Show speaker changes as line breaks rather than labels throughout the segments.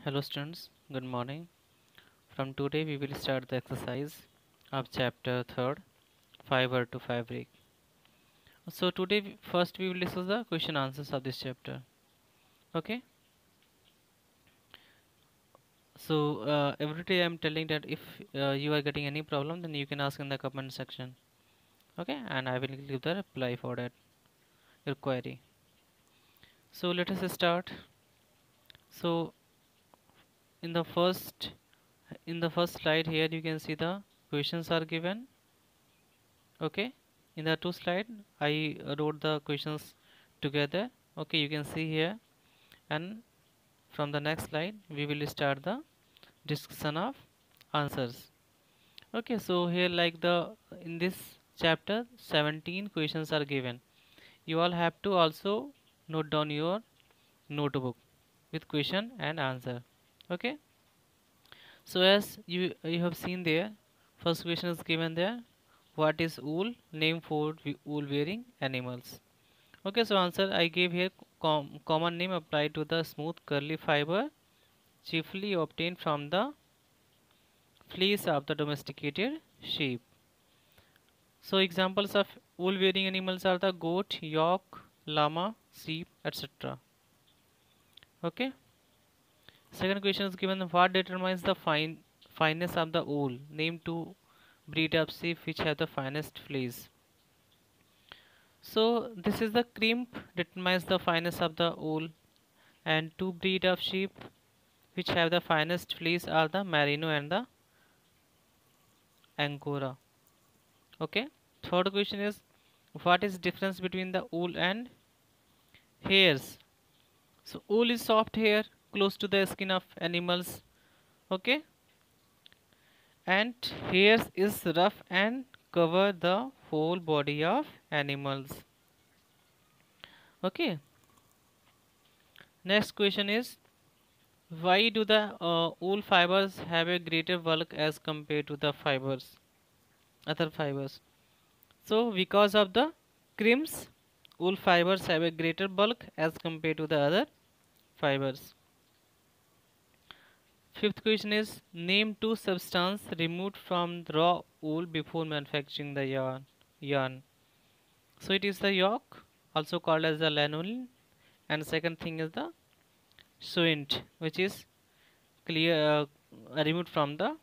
Hello students, good morning. From today we will start the exercise of chapter 3rd, Fiber to Fabric. So today first we will discuss the question answers of this chapter. Okay. So every day I am telling that if you are getting any problem, then you can ask in the comment section. Okay, and I will give the reply for that your query. So let us start. So in the first in the first slide here you can see the questions are given. Okay, in the two slide I wrote the questions together. Okay, you can see here, and from the next slide we will start the discussion of answers. Okay, so here like the in this chapter 17 questions are given. You all have to also note down your notebook with question and answer. Okay, so as you have seen there, first question is given there: what is wool? Name four wool wearing animals. Okay, so answer I gave here: common name applied to the smooth curly fiber chiefly obtained from the fleece of the domesticated sheep. So examples of wool wearing animals are the goat, yak, llama, sheep, etc. Okay. Second question is given: what determines the fineness of the wool? Name two breed of sheep which have the finest fleece. So this is the crimp determines the fineness of the wool, and two breed of sheep which have the finest fleece are the merino and the angora. Okay. Third question is: what is difference between the wool and hairs? So wool is soft hair close to the skin of animals. Okay, and hairs is rough and cover the whole body of animals. Okay, next question is: why do the wool fibers have a greater bulk as compared to the other fibers? So because of the crimps, wool fibers have a greater bulk as compared to the other fibers. Fifth question is: name two substances removed from the raw wool before manufacturing the yarn. So it is the yolk, also called as the lanolin, and second thing is the suint, which is removed from the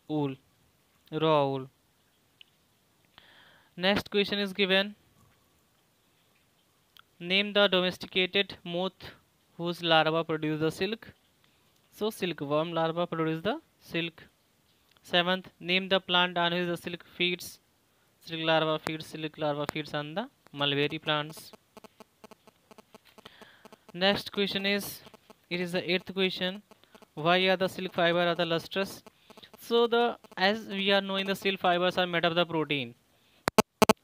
wool, raw wool. Next question is given: name the domesticated moth whose larva produce the silk. So silkworm larva produce the silk. Seventh, name the plant on which the silk larva feeds on the mulberry plants. Next question is, it is the eighth question: why are the silk fiber are the lustrous? So the as we are knowing, the silk fibers are made of the protein,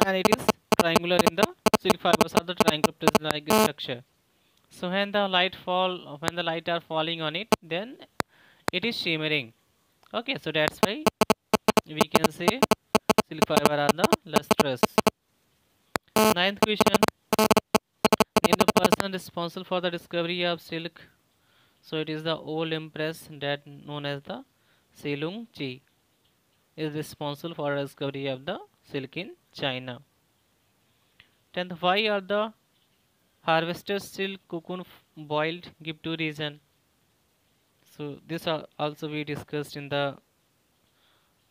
and it is triangular in the silk fibers are the triangular prism-like structure. So when the light are falling on it, then it is shimmering. Okay, so that's why we can say silk fiber are the lustrous. Ninth question: name the person responsible for the discovery of silk. So it is the old empress that known as the Selung Chi is responsible for the discovery of the silk in China. Tenth, why are the harvested silk cocoon boiled? Give two reason. So this also we discussed in the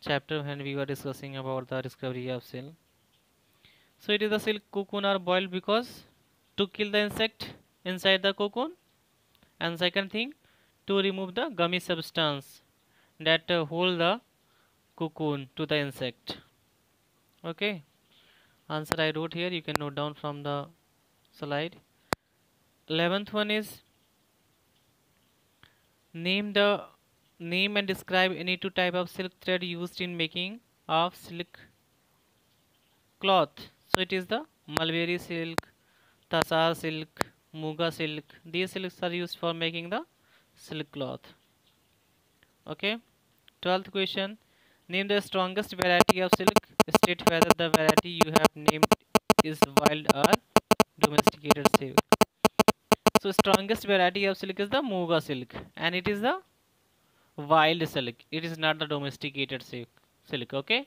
chapter when we were discussing about the discovery of silk. So it is the silk cocoon are boiled because to kill the insect inside the cocoon, and second thing to remove the gummy substance that hold the cocoon to the insect. Okay, answer I wrote here, you can note down from the slide. 11th one is: name the name and describe any two type of silk thread used in making of silk cloth. So it is the mulberry silk, tasar silk, muga silk. These silks are used for making the silk cloth. Okay. 12th question: name the strongest variety of silk. State whether the variety you have named is wild or domesticated silk. So strongest variety of silk is the Muga silk, and it is the wild silk. It is not the domesticated silk. Okay,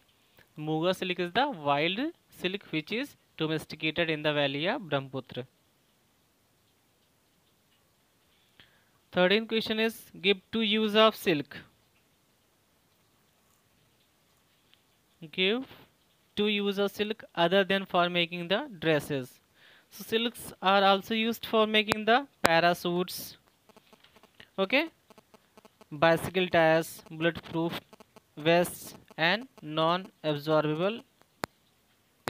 Muga silk is the wild silk which is domesticated in the valley of Brahmaputra. 13th question is give two use of silk. Give two use of silk other than for making the dresses. So silks are also used for making the parachutes. Okay, bicycle tires, bulletproof vests, and non-absorbable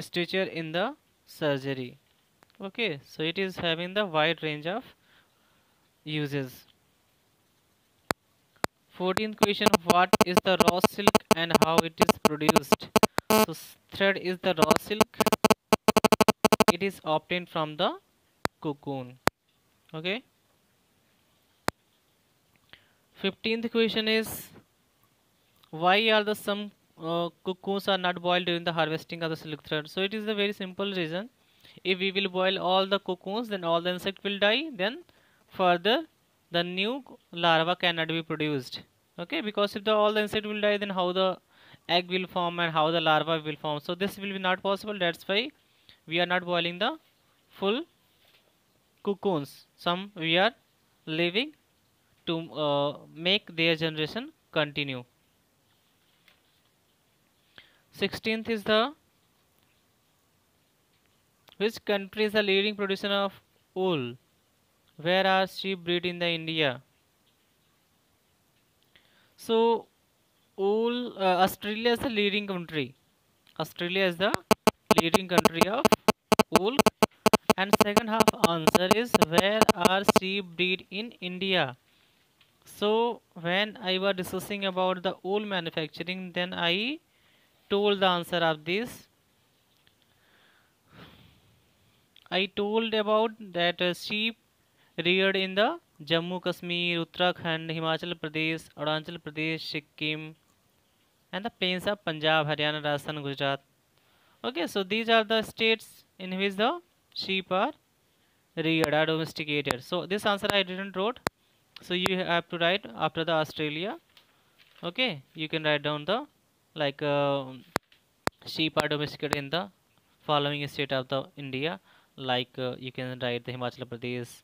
stitcher in the surgery. Okay, so it is having the wide range of uses. 14th question, what is the raw silk and how it is produced? So thread is the raw silk. It is obtained from the cocoon. Okay. 15th question is why are the some cocoons are not boiled during the harvesting of the silk thread? So it is a very simple reason. If we will boil all the cocoons, then all the insect will die. Then further, the new larva cannot be produced. Okay, because if all the insect will die, then how the egg will form and how the larva will form. So this will be not possible. That's why we are not boiling the full cocoons. Some we are leaving to make their generation continue. 16th is the which country is the leading producer of wool? Where are sheep bred in the India? So wool, Australia is the leading country. Australia is the leading country of wool. And second half answer is where are sheep bred in India? So when I was discussing about the wool manufacturing, then I told the answer of this. I told about that sheep reared in the Jammu Kashmir, Uttarakhand, Himachal Pradesh, Arunachal Pradesh, Sikkim, and the plains of Punjab, Haryana, Rajasthan, Gujarat. Okay, so these are the states in which the sheep are reared or domesticated. So this answer I didn't wrote. So you have to write after the Australia. Okay, you can write down the like sheep are domesticated in the following state of the India. Like you can write the Himachal Pradesh,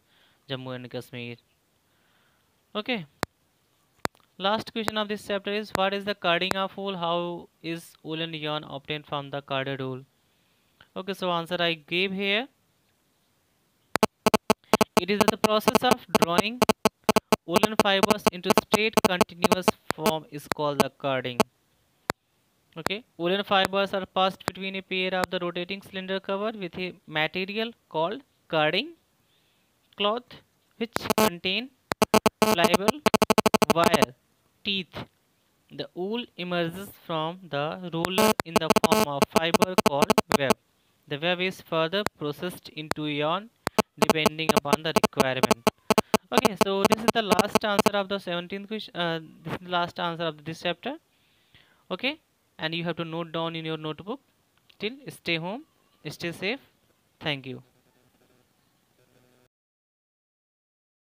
Jammu and Kashmir. Okay. Last question of this chapter is what is the carding of wool? How is woolen yarn obtained from the carded wool? Okay, so answer I gave here. It is the process of drawing woolen fibers into straight continuous form is called the carding. Okay, woolen fibers are passed between a pair of the rotating cylinder cover with a material called carding cloth which contain pliable wire teeth. The wool emerges from the roller in the form of fiber called web. The web is further processed into yarn depending upon the requirement. Okay, so this is the last answer of the 17th question. This is the last answer of this chapter. Okay, and you have to note down in your notebook. Till stay home, stay safe. Thank you.